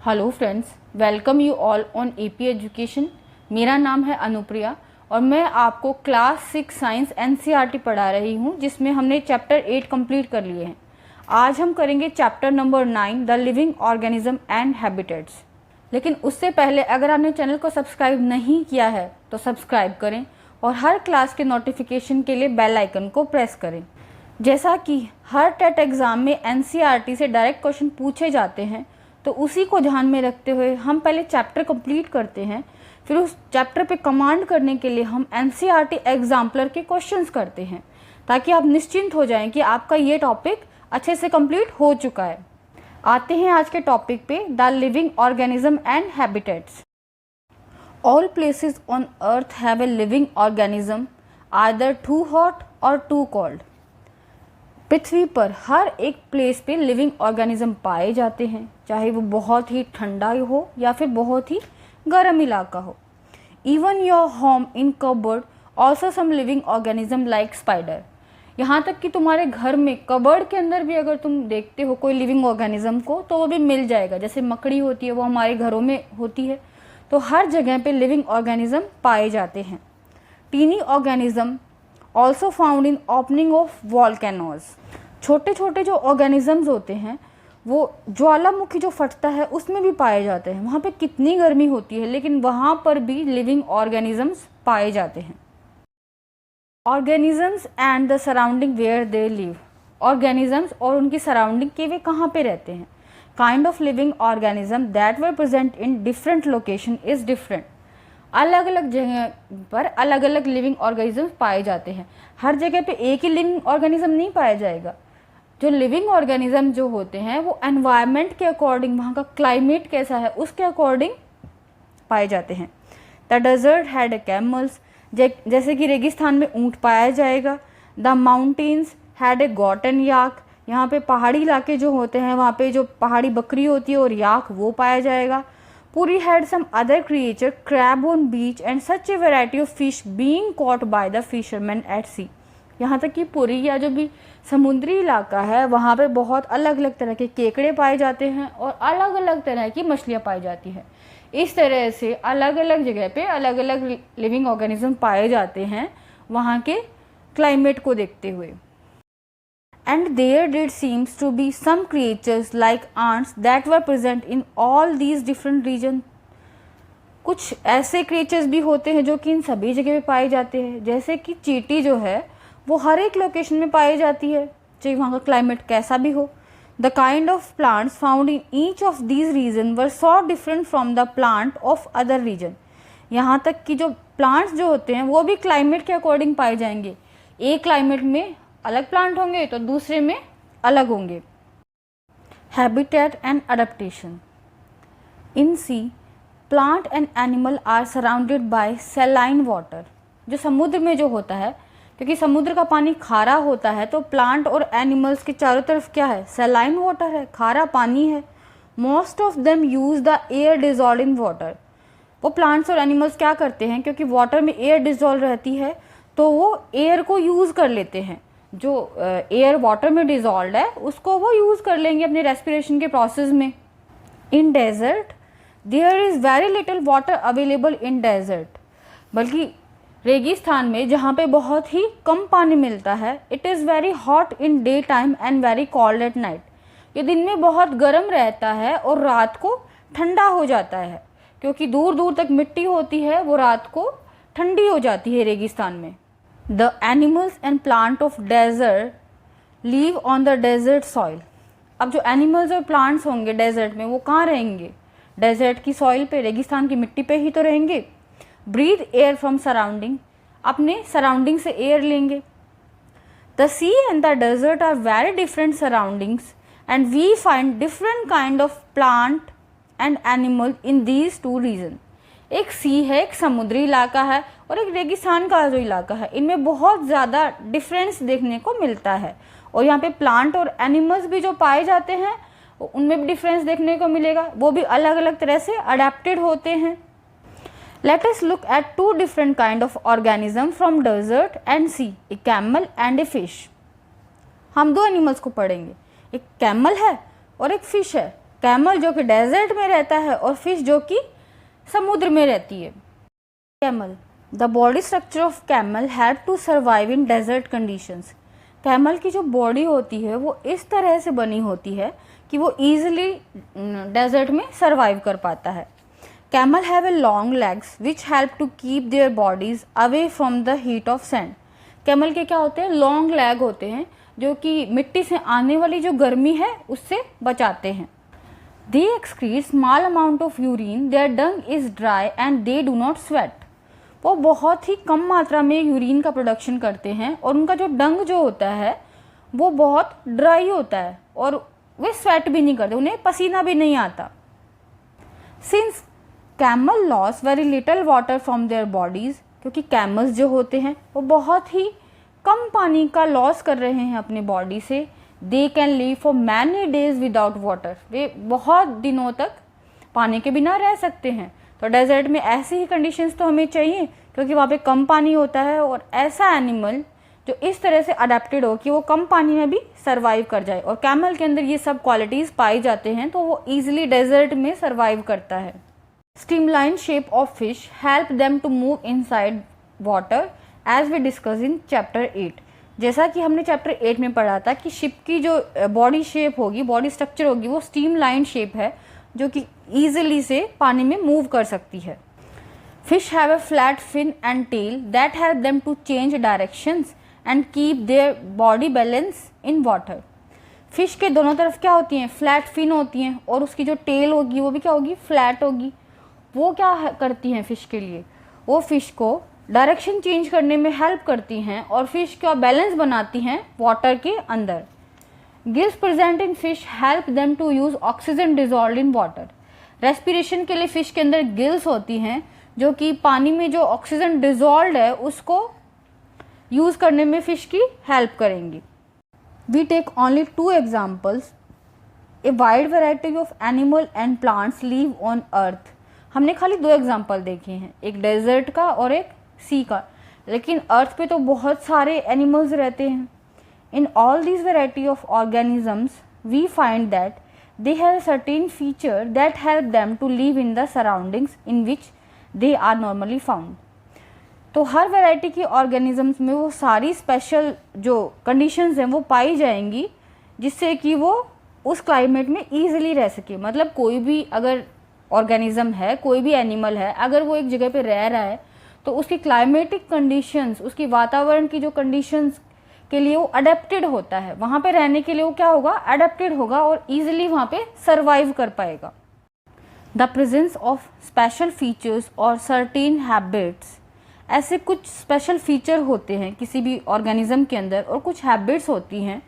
Hello friends, welcome you all on AP education. मेरा नाम है अनुप्रिया और मैं आपको क्लास 6 साइंस एनसीईआरटी पढ़ा रही हूँ, जिसमें हमने चैप्टर 8 कंप्लीट कर लिए हैं। आज हम करेंगे chapter number 9 the living organism and habitats. लेकिन उससे पहले अगर आपने चैनल को सब्सक्राइब नहीं किया है तो सब्सक्राइब करें और हर क्लास के नोटिफिकेशन के लिए बेल आइकन को प्रेस करें। जैसा कि हर टेट एग्ज़ाम में एनसीईआरटी से डायरेक्ट क्वेश्चन पूछे जाते हैं, तो उसी को ध्यान में रखते हुए हम पहले चैप्टर कंप्लीट करते हैं, फिर उस चैप्टर पे कमांड करने के लिए हम एनसीईआरटी एग्जाम्पलर के क्वेश्चंस करते हैं, ताकि आप निश्चिंत हो जाएं कि आपका ये टॉपिक अच्छे से कंप्लीट हो चुका है। आते हैं आज के टॉपिक पे, the living organism and habitats. All places on earth have a living organism either too hot और टू कोल्ड। पृथ्वी पर हर एक प्लेस पे लिविंग ऑर्गेनिज्म पाए जाते हैं, चाहे वो बहुत ही ठंडा हो या फिर बहुत ही गर्म इलाका हो। Even your home in cupboard also some living organism like spider. यहाँ तक कि तुम्हारे घर में कबर्ड के अंदर भी अगर तुम देखते हो कोई लिविंग ऑर्गेनिज्म को, तो वो भी मिल जाएगा। जैसे मकड़ी होती है, वो हमारे घरों में होती है, तो हर जगह पे लिविंग ऑर्गेनिज्म पाए जाते हैं। Tiny organism also found in opening of volcanoes. छोटे छोटे जो ऑर्गेनिजम्स होते हैं वो ज्वालामुखी जो फटता है उसमें भी पाए जाते हैं। वहाँ पे कितनी गर्मी होती है, लेकिन वहाँ पर भी लिविंग ऑर्गेनिजम्स पाए जाते हैं। Organisms and the surrounding where they live. Organisms और उनकी सराउंडिंग के वे कहाँ पे रहते हैं। Kind of living organism that were present in different location is different. अलग अलग जगह पर अलग अलग लिविंग ऑर्गेनिज्म पाए जाते हैं। हर जगह पे एक ही लिविंग ऑर्गेनिज्म नहीं पाया जाएगा। जो लिविंग ऑर्गेनिज्म जो होते हैं वो एनवायरनमेंट के अकॉर्डिंग, वहाँ का क्लाइमेट कैसा है उसके अकॉर्डिंग पाए जाते हैं। The desert had camels. जैसे कि रेगिस्तान में ऊँट पाया जाएगा। The mountains had a goat and yak. यहाँ पे पहाड़ी इलाके जो होते हैं वहाँ पे जो पहाड़ी बकरी होती है और याक, वो पाया जाएगा। Puri had some other creature crab on beach and such a variety of fish being caught by the fisherman at sea. यहाँ तक कि पुरी या जो भी समुद्री इलाका है वहाँ पे बहुत अलग अलग तरह के केकड़े पाए जाते हैं और अलग अलग तरह की मछलियाँ पाई जाती हैं। इस तरह से अलग अलग जगह पे अलग अलग लिविंग ऑर्गेनिज्म पाए जाते हैं वहाँ के क्लाइमेट को देखते हुए। And there did seems to be some creatures like ants that were present in all these different regions. कुछ ऐसे creatures भी होते हैं जो कि इन सभी जगह पे पाए जाते हैं। जैसे कि चींटी जो है वो हर एक लोकेशन में पाई जाती है, चाहे वहाँ का क्लाइमेट कैसा भी हो। The kind of plants found in each of these regions were so different from the plant of other region. यहाँ तक कि जो प्लांट्स जो होते हैं वो भी क्लाइमेट के अकॉर्डिंग पाए जाएंगे। एक क्लाइमेट में अलग प्लांट होंगे तो दूसरे में अलग होंगे। Habitat and adaptation. In sea plant and animal are surrounded by saline water. जो समुद्र में जो होता है, क्योंकि समुद्र का पानी खारा होता है, तो प्लांट और एनिमल्स के चारों तरफ क्या है, सैलाइन वाटर है, खारा पानी है। Most of them use the air dissolve in water. वो प्लांट्स और एनिमल्स क्या करते हैं, क्योंकि वाटर में एयर डिजॉल्व रहती है तो वो एयर को यूज कर लेते हैं। जो एयर वाटर में डिजॉल्व है उसको वो यूज़ कर लेंगे अपने रेस्पिरेशन के प्रोसेस में। In desert there is very little water available in desert. बल्कि रेगिस्तान में जहाँ पे बहुत ही कम पानी मिलता है, it is very hot in day time and very cold at night. ये दिन में बहुत गर्म रहता है और रात को ठंडा हो जाता है, क्योंकि दूर दूर तक मिट्टी होती है, वो रात को ठंडी हो जाती है रेगिस्तान में। The animals and plant of desert live on the desert soil. अब जो एनिमल्स और प्लांट्स होंगे डेजर्ट में वो कहाँ रहेंगे, डेजर्ट की सॉइल पे, रेगिस्तान की मिट्टी पे ही तो रहेंगे। ब्रीथ एयर फ्रॉम सराउंडिंग, अपने सराउंडिंग से एयर लेंगे। The sea and the desert are very different surroundings and we find different kind of plant and animal in these two region. एक सी है, एक समुद्री इलाका है, और एक रेगिस्तान का जो इलाका है, इनमें बहुत ज़्यादा डिफरेंस देखने को मिलता है। और यहाँ पे प्लांट और एनिमल्स भी जो पाए जाते हैं उनमें भी डिफरेंस देखने को मिलेगा, वो भी अलग अलग तरह से अडेप्टेड होते हैं। Let us look at two different kind of organism from desert and sea, a camel and a fish. हम दो एनिमल्स को पढ़ेंगे, एक कैमल है और एक फिश है। कैमल जो कि डेजर्ट में रहता है और फिश जो कि समुद्र में रहती है। Camel, the body structure of camel had to survive in desert conditions. Camel की जो बॉडी होती है वो इस तरह से बनी होती है कि वो ईजिली डेजर्ट में सर्वाइव कर पाता है। Camel have a long legs which help to keep their bodies away from the heat of sand. Camel के क्या होते हैं, लॉन्ग लेग होते हैं जो कि मिट्टी से आने वाली जो गर्मी है उससे बचाते हैं। They excrete small amount of urine, their dung is dry and they do not sweat. वो बहुत ही कम मात्रा में यूरिन का प्रोडक्शन करते हैं और उनका जो डंग जो होता है वो बहुत ड्राई होता है और वे स्वेट भी नहीं करते, उन्हें पसीना भी नहीं आता। Since camel loss very little water from their bodies, क्योंकि कैमल्स जो होते हैं वो बहुत ही कम पानी का लॉस कर रहे हैं अपनी बॉडी से, they can live for many days without water. वे बहुत दिनों तक पानी के बिना रह सकते हैं। तो डेजर्ट में ऐसी ही कंडीशंस तो हमें चाहिए क्योंकि वहाँ पे कम पानी होता है और ऐसा एनिमल जो इस तरह से अडेप्टेड हो कि वो कम पानी में भी सर्वाइव कर जाए, और कैमल के अंदर ये सब क्वालिटीज़ पाई जाते हैं तो वो ईजिली डेजर्ट में सर्वाइव करता है। Streamline shape of fish help them to move inside water as we discuss in chapter 8। जैसा कि हमने चैप्टर 8 में पढ़ा था कि शिप की जो बॉडी शेप होगी, बॉडी स्ट्रक्चर होगी, वो स्ट्रीमलाइन शेप है जो कि ईजिली से पानी में मूव कर सकती है। Fish have a flat fin and tail that help them to change directions and keep their body balance in water. Fish के दोनों तरफ क्या होती हैं, फ्लैट फिन होती हैं और उसकी जो टेल होगी वो भी क्या होगी, फ्लैट होगी। वो क्या करती हैं फिश के लिए, वो फिश को डायरेक्शन चेंज करने में हेल्प करती हैं और फिश का बैलेंस बनाती हैं वाटर के अंदर। Gills present in fish help them to use oxygen dissolve in water. Respiration के लिए फिश के अंदर गिल्स होती हैं जो कि पानी में जो ऑक्सीजन डिजॉल्व है उसको यूज करने में फिश की हेल्प करेंगी। We take only 2 examples. A wide variety of animal and plants live on earth. हमने खाली 2 एग्जाम्पल देखे हैं, एक डेजर्ट का और एक सी का, लेकिन अर्थ पे तो बहुत सारे एनिमल्स रहते हैं। In all these variety of organisms we find that they have certain feature that help them to live in the surroundings in which they are normally found. तो हर वैरायटी की ऑर्गेनिजम्स में वो सारी स्पेशल जो conditions हैं वो पाई जाएंगी जिससे कि वो उस क्लाइमेट में ईजिली रह सके। मतलब कोई भी अगर ऑर्गेनिज्म है, कोई भी एनिमल है, अगर वो एक जगह पे रह रहा है तो उसकी क्लाइमेटिक कंडीशंस, उसकी वातावरण की जो कंडीशंस के लिए वो अडेप्टेड होता है, वहाँ पे रहने के लिए वो क्या होगा, अडेप्टेड होगा और ईजिली वहाँ पे सर्वाइव कर पाएगा। The presence of special features और सर्टेन हैबिट्स, ऐसे कुछ स्पेशल फीचर होते हैं किसी भी ऑर्गेनिज्म के अंदर और कुछ हैबिट्स होती हैं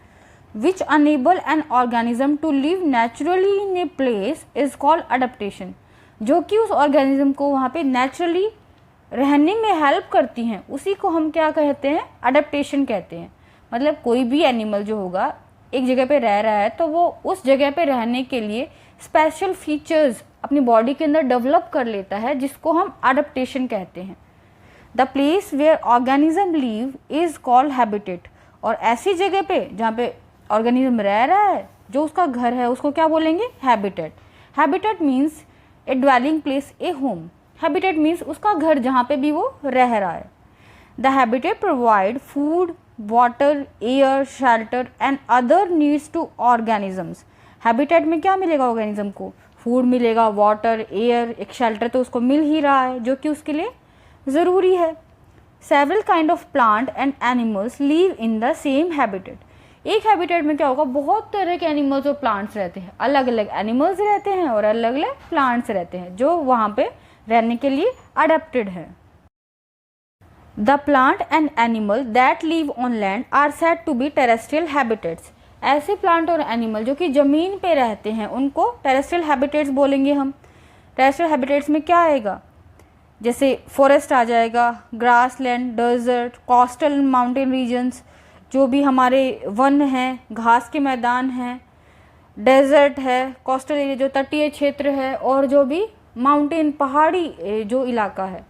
which enable an organism to live naturally in a place is called adaptation. जो कि उस ऑर्गेनिज्म को वहाँ पे नेचुरली रहने में हेल्प करती हैं, उसी को हम क्या कहते हैं, अडेप्टेशन कहते हैं। मतलब कोई भी एनिमल जो होगा एक जगह पे रह रहा है तो वो उस जगह पे रहने के लिए स्पेशल फीचर्स अपनी बॉडी के अंदर डेवलप कर लेता है जिसको हम अडेप्टेशन कहते हैं। The place where organism live is called habitat. और ऐसी जगह पे जहाँ पे ऑर्गेनिज्म रह रहा है, जो उसका घर है, उसको क्या बोलेंगे, हैबिटेट। हैबिटेट मीन्स ए ड्वेलिंग प्लेस, ए होम। हैबिटेट मीन्स उसका घर जहाँ पे भी वो रह रहा है। The habitat provide food, water, air, shelter and other needs to organisms. Habitat में क्या मिलेगा ऑर्गेनिज्म को, फूड मिलेगा, वाटर, एयर, एक शेल्टर तो उसको मिल ही रहा है जो कि उसके लिए ज़रूरी है। Several kind of plant and animals live in the same habitat. एक हैबिटेट में क्या होगा, बहुत तरह के एनिमल्स और प्लांट्स रहते हैं, अलग अलग एनिमल्स रहते हैं और अलग अलग प्लांट्स रहते हैं जो वहाँ पे रहने के लिए अडेप्टेड है। The plant and animal that live on land are said to be terrestrial habitats. ऐसे प्लांट और एनिमल जो कि ज़मीन पे रहते हैं उनको टेरेस्ट्रियल हैबिटेट्स बोलेंगे हम। टेरेस्ट्रियल हैबिटेट्स में क्या आएगा, जैसे फॉरेस्ट आ जाएगा, grassland, desert, coastal mountain regions, जो भी हमारे वन हैं, घास के मैदान हैं, डेजर्ट है, कोस्टल एरिया जो तटीय क्षेत्र है, और जो भी माउंटेन पहाड़ी जो इलाका है,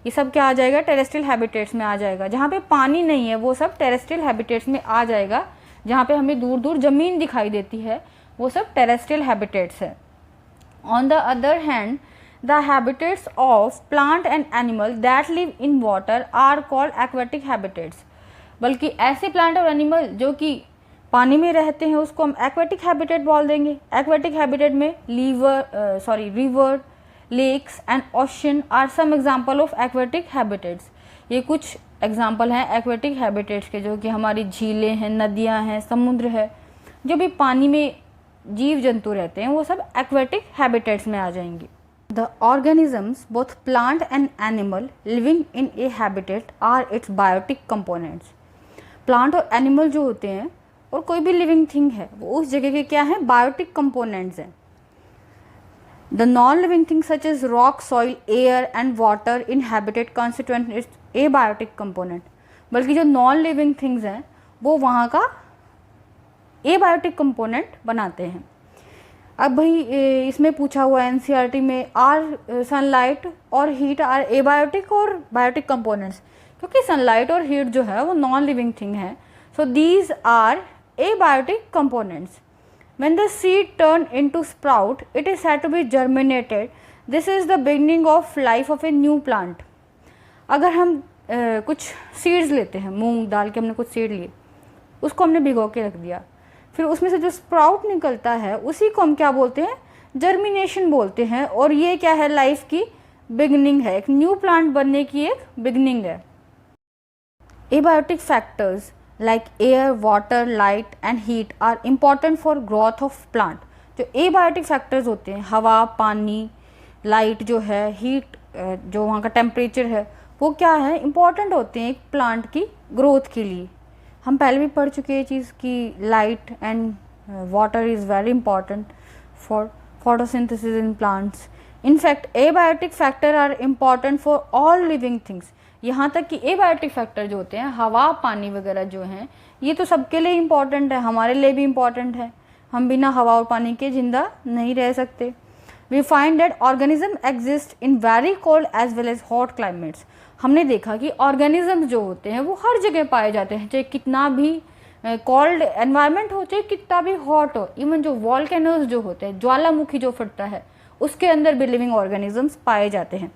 ये सब क्या आ जाएगा, टेरेस्ट्रियल हैबिटेट्स में आ जाएगा। जहाँ पे पानी नहीं है वो सब टेरेस्ट्रियल हैबिटेट्स में आ जाएगा। जहाँ पे हमें दूर दूर ज़मीन दिखाई देती है वो सब टेरेस्ट्रियल हैबिटेट्स है। On the other hand, the habitats of plant and animal that live in water are called aquatic habitats. बल्कि ऐसे प्लांट और एनिमल जो कि पानी में रहते हैं उसको हम एक्वेटिक हैबिटेट बोल देंगे. एक्वेटिक हैबिटेट में river, lakes and ocean are some example of aquatic habitats. ये कुछ एग्जांपल हैं एक्वेटिक हैबिटेट्स के, जो कि हमारी झीलें हैं, नदियां हैं, समुद्र है, जो भी पानी में जीव जंतु रहते हैं वो सब एक्वेटिक हैबिटेट्स में आ जाएंगे. The organisms both plant and animal living in a habitat are its biotic components. Plant और एनिमल जो होते हैं और कोई भी लिविंग थिंग है वो उस जगह के क्या है, बायोटिक कंपोनेंट्स हैं. The non living thing such as rock, soil, air and water in habitat constituent its abiotic component. बल्कि जो नॉन लिविंग थिंग्स हैं वो वहाँ का ए बायोटिक कंपोनेंट बनाते हैं. अब भाई इसमें पूछा हुआ है एनसीईआरटी में, आर सनलाइट और हीट आर ए बायोटिक और बायोटिक कंपोनेंट्स. क्योंकि सनलाइट और हीट जो है वो नॉन लिविंग थिंग है, so these are abiotic components. When the seed turn into sprout, it is said to be germinated. This is the beginning of life of a new plant. अगर हम कुछ seeds लेते हैं, मूंग दाल के हमने कुछ seed लिए, उसको हमने भिगो के रख दिया, फिर उसमें से जो स्प्राउट निकलता है उसी को हम क्या बोलते हैं, जर्मिनेशन बोलते हैं. और ये क्या है, लाइफ की बिगनिंग है, एक न्यू प्लांट बनने की एक बिगनिंग है. Abiotic factors like air, water, light and heat are important for growth of plant. जो एबायोटिक फैक्टर्स होते हैं, हवा, पानी, लाइट जो है, हीट जो वहाँ का टेम्परेचर है, वो क्या है, इम्पॉर्टेंट होते हैं एक प्लांट की ग्रोथ के लिए. हम पहले भी पढ़ चुके हैं चीज़ की light and water is very important for photosynthesis in plants. In fact abiotic factor are important for all living things. यहाँ तक कि एबायोटिक फैक्टर जो होते हैं, हवा, पानी वगैरह जो हैं, ये तो सबके लिए इम्पॉर्टेंट है, हमारे लिए भी इम्पॉर्टेंट है. हम बिना हवा और पानी के जिंदा नहीं रह सकते. We find that organism exist in very cold as well as hot climates. हमने देखा कि ऑर्गेनिज्म जो होते हैं वो हर जगह पाए जाते हैं, चाहे कितना भी कोल्ड एनवायरनमेंट हो, चाहे कितना भी हॉट हो. इवन जो वॉल्केनोज जो होते हैं, ज्वालामुखी जो फटता है, उसके अंदर भी लिविंग ऑर्गेनिजम्स पाए जाते हैं.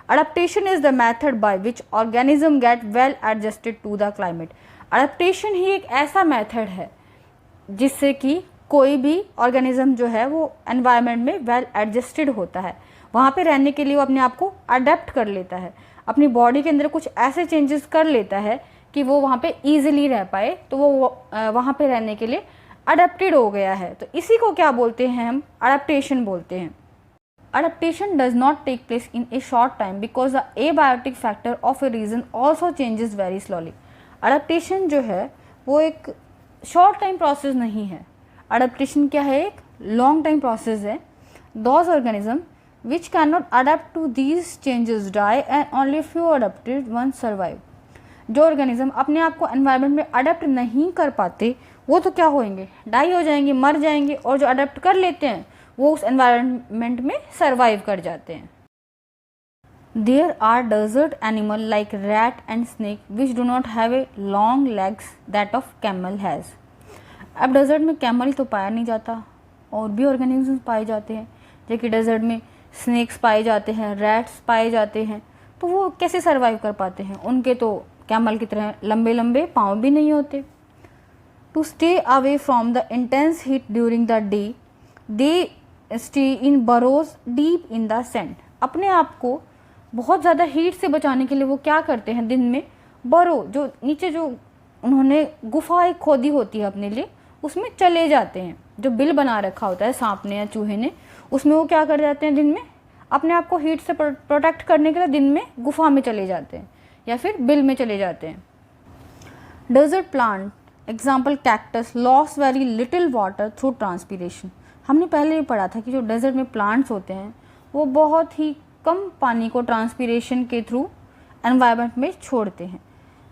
Adaptation is the method by which organism get well adjusted to the climate. Adaptation ही एक ऐसा मेथड है जिससे कि कोई भी ऑर्गेनिज्म जो है वो एनवायरनमेंट में वेल एडजस्टेड होता है. वहाँ पे रहने के लिए वो अपने आप को अडेप्ट कर लेता है, अपनी बॉडी के अंदर कुछ ऐसे चेंजेस कर लेता है कि वो वहाँ पे ईजिली रह पाए, तो वो वहाँ पे रहने के लिए अडेप्टेड हो गया है. तो इसी को क्या बोलते हैं, हम अडेप्टेशन बोलते हैं. Adaptation does not take place in a short time because the abiotic factor of a region also changes very slowly. Adaptation जो है वो एक short time process नहीं है. Adaptation क्या है, एक long time process है. Those organisms which cannot adapt to these changes die and only few adapted ones survive. जो ऑर्गेनिज्म अपने आप को एनवायरनमेंट में अडेप्ट नहीं कर पाते वो तो क्या होंगे, डाई हो जाएंगे, मर जाएंगे. और जो अडेप्ट कर लेते हैं वो उस एनवायरनमेंट में सर्वाइव कर जाते हैं. There are desert animal like rat and snake which do not have a long legs that of camel has. अब डेजर्ट में कैमल तो पाया नहीं जाता, और भी ऑर्गेनिज्म पाए जाते हैं, जैसे कि डेजर्ट में स्नेक्स पाए जाते हैं, रैट्स पाए जाते हैं. तो वो कैसे सर्वाइव कर पाते हैं, उनके तो कैमल की तरह लंबे लंबे पाँव भी नहीं होते. To stay away from the intense heat during the day they stay in burrows deep in the sand. अपने आप को बहुत ज़्यादा हीट से बचाने के लिए वो क्या करते हैं, दिन में बरो, जो नीचे जो उन्होंने गुफा एक खोदी होती है अपने लिए, उसमें चले जाते हैं. जो बिल बना रखा होता है सांप ने या चूहे ने, उसमें वो क्या कर जाते हैं, दिन में अपने आप को हीट से प्रोटेक्ट करने के लिए दिन में गुफा में चले जाते हैं या फिर बिल में चले जाते हैं. Desert plant example cactus loss very little water through transpiration. हमने पहले भी पढ़ा था कि जो डेजर्ट में प्लांट्स होते हैं वो बहुत ही कम पानी को ट्रांसपीरेशन के थ्रू एनवायरनमेंट में छोड़ते हैं.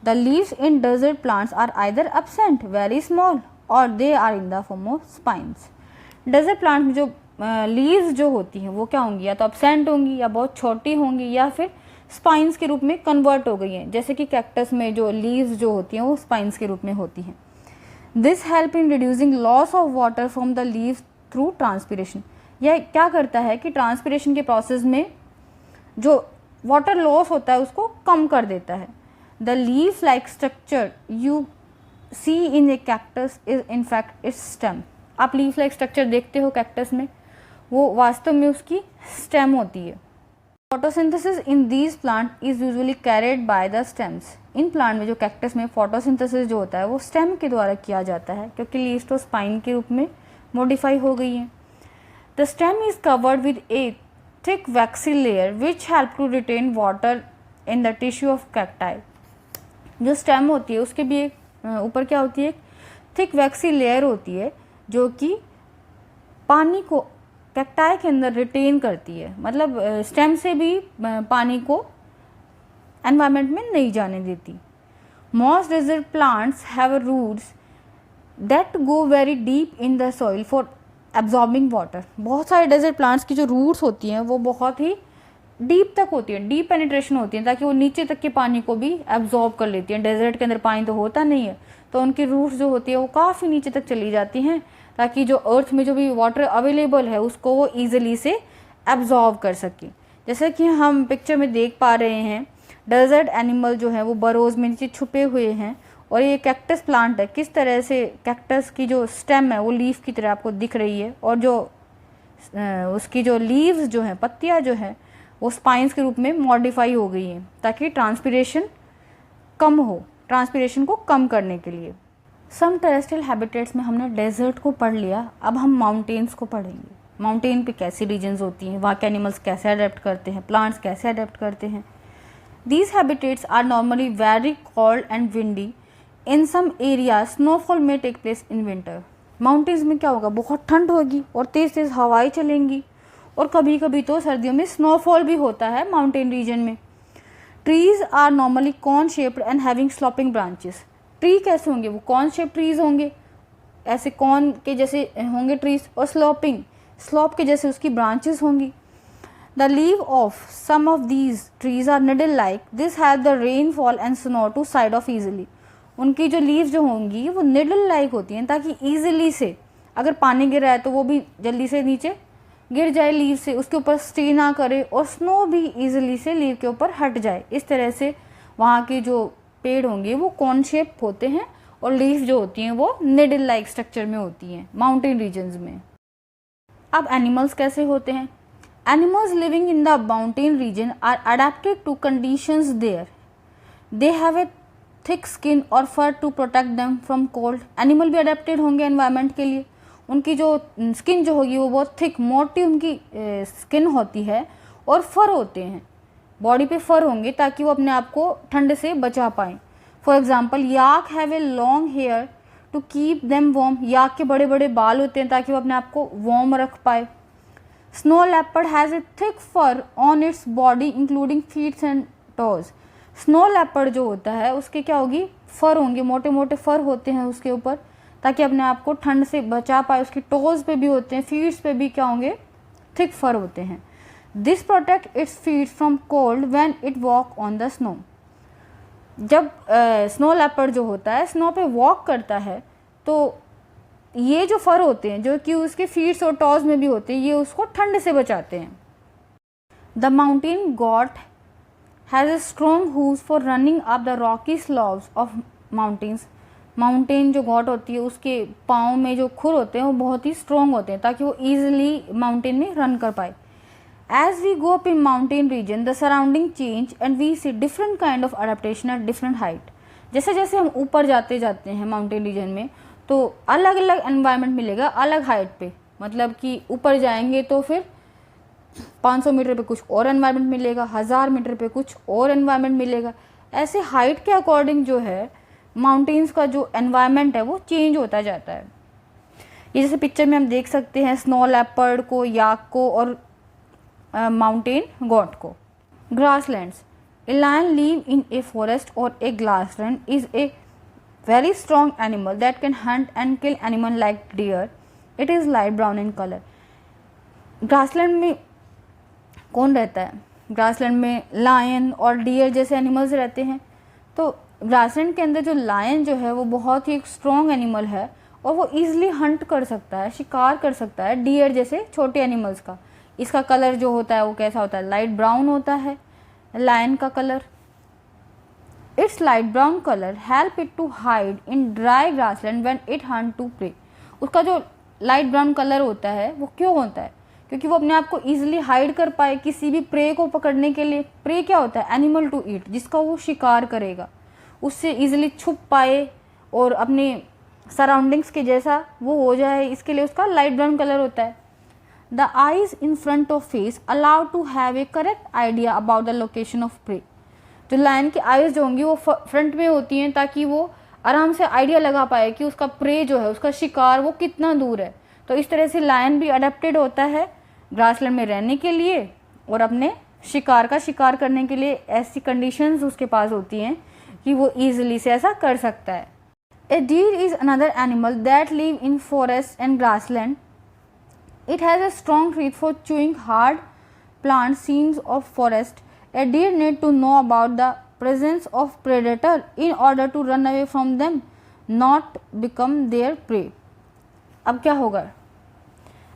The leaves in desert plants are either absent, very small, और they are in the form of spines. Desert plant में जो लीव्स जो होती हैं वो क्या होंगी, या तो एब्सेंट होंगी या बहुत छोटी होंगी या फिर स्पाइंस के रूप में कन्वर्ट हो गई हैं. जैसे कि कैक्टस में जो लीव्स जो होती हैं वो स्पाइंस के रूप में होती हैं. This help in reducing loss of water from the leaves through transpiration. यह क्या करता है कि ट्रांसपिरेशन के प्रोसेस में जो वाटर लॉस होता है उसको कम कर देता है। The leaf like structure you see in a cactus is in fact its stem. आप लीफ लाइक स्ट्रक्चर देखते हो कैक्टस में, वो वास्तव में उसकी स्टेम होती है। Photosynthesis in these plant is usually carried by the stems. In plant में जो कैक्टस में फोटोसिंथेसिस जो होता है वो स्टेम के द्वारा किया जाता है, क्योंकि लीव्स तो स्पाइन के रूप में मॉडिफाई हो गई हैं। The stem is covered with a thick waxy layer which help to retain water in the tissue of cacti. जो स्टेम होती है उसके भी एक ऊपर क्या होती है, एक थिक वैक्सी लेयर होती है जो कि पानी को कैक्टाई के अंदर रिटेन करती है, मतलब स्टेम से भी पानी को एनवायरनमेंट में नहीं जाने देती। Most desert plants have roots that go very deep in the soil for absorbing water। बहुत सारे डेजर्ट प्लांट्स की जो रूट्स होती हैं वो बहुत ही डीप तक होती है, डीप पेनिट्रेशन होती है, ताकि वो नीचे तक के पानी को भी एब्जॉर्ब कर लेती हैं। डेजर्ट के अंदर पानी तो होता नहीं है, तो उनकी रूट्स जो होती है वो काफ़ी नीचे तक चली जाती हैं, ताकि जो अर्थ में जो भी वाटर अवेलेबल है उसको वो ईजिली से एब्जॉर्ब कर सके। जैसे कि हम पिक्चर में देख पा रहे हैं, डेजर्ट एनिमल जो है वो बरोज में नीचे छुपे हुए हैं, और ये कैक्टस प्लांट है, किस तरह से कैक्टस की जो स्टेम है वो लीफ की तरह आपको दिख रही है, और जो उसकी जो लीव्स जो हैं, पत्तियां जो हैं, वो स्पाइंस के रूप में मॉडिफाई हो गई हैं ताकि ट्रांसपिरेशन कम हो, ट्रांसपिरेशन को कम करने के लिए। सम टेरेस्ट्रियल हैबिटेट्स में हमने डेजर्ट को पढ़ लिया, अब हम माउंटेन्स को पढ़ेंगे। माउंटेन पे कैसी रीजन्स होती हैं, वहाँ के एनिमल्स कैसे अडेप्ट करते हैं, प्लांट्स कैसे अडेप्ट करते हैं। These habitats are normally very cold and windy. In some areas, snowfall may take place in winter. Mountains में क्या होगा, बहुत ठंड होगी और तेज़ तेज़ हवाएं चलेंगी, और कभी कभी तो सर्दियों में स्नोफॉल भी होता है माउंटेन रीजन में। Trees are normally cone shaped and having sloping branches. Tree कैसे होंगे, वो कॉन शेप ट्रीज होंगे, ऐसे कॉन के जैसे होंगे ट्रीज, और स्लॉप के जैसे उसकी ब्रांचेस होंगी। The leaf of some of these trees are needle-like. This helps the rainfall and snow to side off easily. उनकी जो लीव्स जो होंगी वो निडल लाइक होती हैं, ताकि ईजिली से अगर पानी गिर रहा है तो वो भी जल्दी से नीचे गिर जाए लीव से, उसके ऊपर स्टे ना करे, और स्नो भी ईजिली से लीव के ऊपर हट जाए। इस तरह से वहाँ के जो पेड़ होंगे वो कॉन शेप होते हैं, और लीफ जो होती हैं वो निडल लाइक स्ट्रक्चर में होती हैं माउंटेन रीजन्स में। अब एनिमल्स कैसे होते हैं। Animals living in the mountain region are adapted to conditions there. They have a thick skin or fur to protect them from cold. Animal भी adapted होंगे environment के लिए, उनकी जो skin जो होगी वो बहुत thick, मोटी उनकी skin होती है, और फर होते हैं, बॉडी पे फर होंगे ताकि वो अपने आप को ठंड से बचा पाएँ। For example, yak have a long hair to keep them warm. Yak के बड़े बड़े बाल होते हैं ताकि वो अपने आप को वार्म रख पाए। Snow leopard has a thick fur on its body including feet and toes. Snow leopard जो होता है उसके क्या होगी, फर होंगे, मोटे मोटे फर होते हैं उसके ऊपर, ताकि अपने आप को ठंड से बचा पाए। उसकी टोज पे भी होते हैं, फीट्स पे भी क्या होंगे, थिक फर होते हैं। This protect its feet from cold when it walk on the snow. जब स्नो लेपर्ड जो होता है स्नो पे वॉक करता है, तो ये जो फर होते हैं जो कि उसके फीट्स और टॉज में भी होते हैं, ये उसको ठंड से बचाते हैं। The mountain goat has a strong hooves for running up the rocky slopes of mountains. Mountain जो गॉट होती है उसके पाँव में जो खुर होते हैं वो बहुत ही स्ट्रॉन्ग होते हैं, ताकि वो ईजिली माउंटेन में रन कर पाए। As we go up in mountain region the surrounding change and we see different kind of adaptation at different height. जैसे जैसे हम ऊपर जाते जाते हैं माउंटेन रीजन में, तो अलग अलग एनवायरनमेंट मिलेगा अलग हाइट पे, मतलब कि ऊपर जाएंगे तो फिर 500 मीटर पे कुछ और एनवायरनमेंट मिलेगा, 1000 मीटर पे कुछ और एनवायरनमेंट मिलेगा। ऐसे हाइट के अकॉर्डिंग जो है माउंटेन्स का जो एनवायरनमेंट है वो चेंज होता जाता है। ये जैसे पिक्चर में हम देख सकते हैं स्नो लेपर्ड को, याक को और माउंटेन गॉट को। Grasslands, a lion live in a forest और a grassland is a very strong animal that can hunt and kill animal like deer. It is light brown in color. Grassland में कौन रहता है, grassland में lion और dear जैसे animals रहते हैं। तो ग्रासलैंड के अंदर जो लायन जो है वो बहुत ही एक स्ट्रॉन्ग एनिमल है, और वो ईजिली हंट कर सकता है, शिकार कर सकता है डियर जैसे छोटे एनिमल्स का। इसका कलर जो होता है वो कैसा होता है, लाइट ब्राउन होता है लायन का colour. Its light brown colour help it to hide in dry grassland when it hunt to prey. उसका जो लाइट ब्राउन कलर होता है वो क्यों होता है, क्योंकि वो अपने आप को ईजिली हाइड कर पाए किसी भी प्रे को पकड़ने के लिए। प्रे क्या होता है, एनिमल टू ईट, जिसका वो शिकार करेगा, उससे ईजिली छुप पाए और अपने सराउंडिंग्स के जैसा वो हो जाए, इसके लिए उसका लाइट ब्राउन कलर होता है। The eyes in front of face allow to have a correct idea about the location of prey. जो लायन की आईज जो होंगी वो फ्रंट में होती हैं ताकि वो आराम से आइडिया लगा पाए कि उसका प्रे जो है, उसका शिकार वो कितना दूर है। तो इस तरह से लायन भी अडेप्टेड होता है ग्रासलैंड में रहने के लिए और अपने शिकार का शिकार करने के लिए ऐसी कंडीशंस उसके पास होती हैं कि वो ईजिली से ऐसा कर सकता है। A deer is another animal that live in forest and grassland. It has a strong teeth for chewing hard plant stems of forest. A deer need to know about the presence of predator in order to run away from them, not become their prey. अब क्या होगा,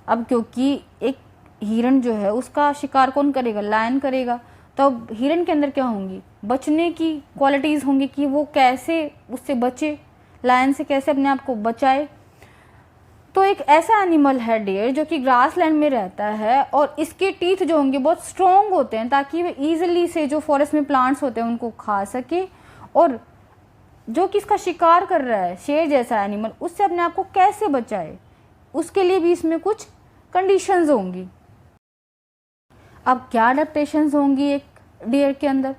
अब क्योंकि एक हिरण जो है उसका शिकार कौन करेगा, लायन करेगा। तो अब हिरण के अंदर क्या होंगी, बचने की क्वालिटीज़ होंगी कि वो कैसे उससे बचे, लायन से कैसे अपने आप को बचाए। तो एक ऐसा एनिमल है डियर जो कि ग्रासलैंड में रहता है और इसके टीथ जो होंगे बहुत स्ट्रॉन्ग होते हैं ताकि वे ईजिली से जो फॉरेस्ट में प्लांट्स होते हैं उनको खा सके, और जो कि इसका शिकार कर रहा है शेर जैसा एनिमल उससे अपने आप को कैसे बचाए, उसके लिए भी इसमें कुछ कंडीशंस होंगी। अब क्या अडेप्टेशंस होंगी एक डियर के अंदर,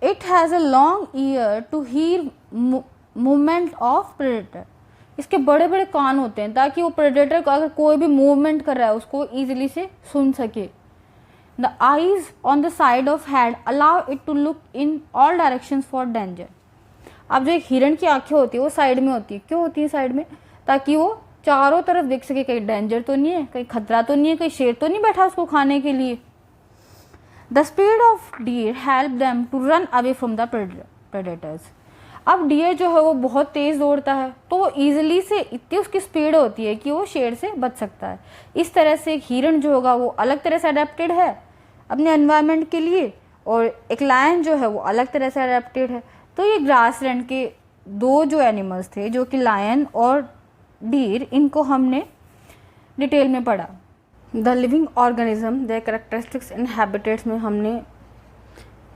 it has a long ear to hear movement of predator. इसके बड़े बड़े कान होते हैं ताकि वो प्रेडेटर को अगर कोई भी मूवमेंट कर रहा है उसको ईजिली से सुन सके। The eyes on the side of head allow it to look in all directions for danger. अब जो एक हिरण की आंखें होती है वो साइड में होती है, क्यों होती है साइड में, ताकि वो चारों तरफ देख सके कहीं डेंजर तो नहीं है, कहीं खतरा तो नहीं है, कहीं शेर तो नहीं बैठा उसको खाने के लिए। The speed of deer help them to run away from the predators. अब डियर जो है वो बहुत तेज़ दौड़ता है तो वो ईजिली से इतनी उसकी स्पीड होती है कि वो शेर से बच सकता है। इस तरह से एक हिरण जो होगा वो अलग तरह से अडेप्टेड है अपने एनवायरनमेंट के लिए, और एक लायन जो है वो अलग तरह से अडेप्टेड है। तो ये ग्रासलैंड के दो जो एनिमल्स थे जो कि लायन और डियर, इनको हमने डिटेल में पढ़ा। The living organism the characteristics and habitats में हमने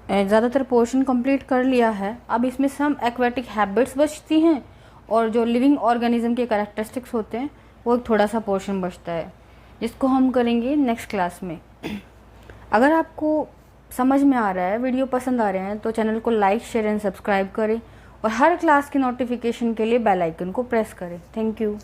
ज़्यादातर पोर्शन कंप्लीट कर लिया है। अब इसमें सम एक्वेटिक हैबिट्स बचती हैं और जो लिविंग ऑर्गेनिज्म के कैरेक्टरिस्टिक्स होते हैं वो एक थोड़ा सा पोर्शन बचता है जिसको हम करेंगे नेक्स्ट क्लास में। अगर आपको समझ में आ रहा है, वीडियो पसंद आ रहे हैं, तो चैनल को लाइक शेयर एंड सब्सक्राइब करें और हर क्लास की नोटिफिकेशन के लिए बेल आइकन को प्रेस करें। Thank you.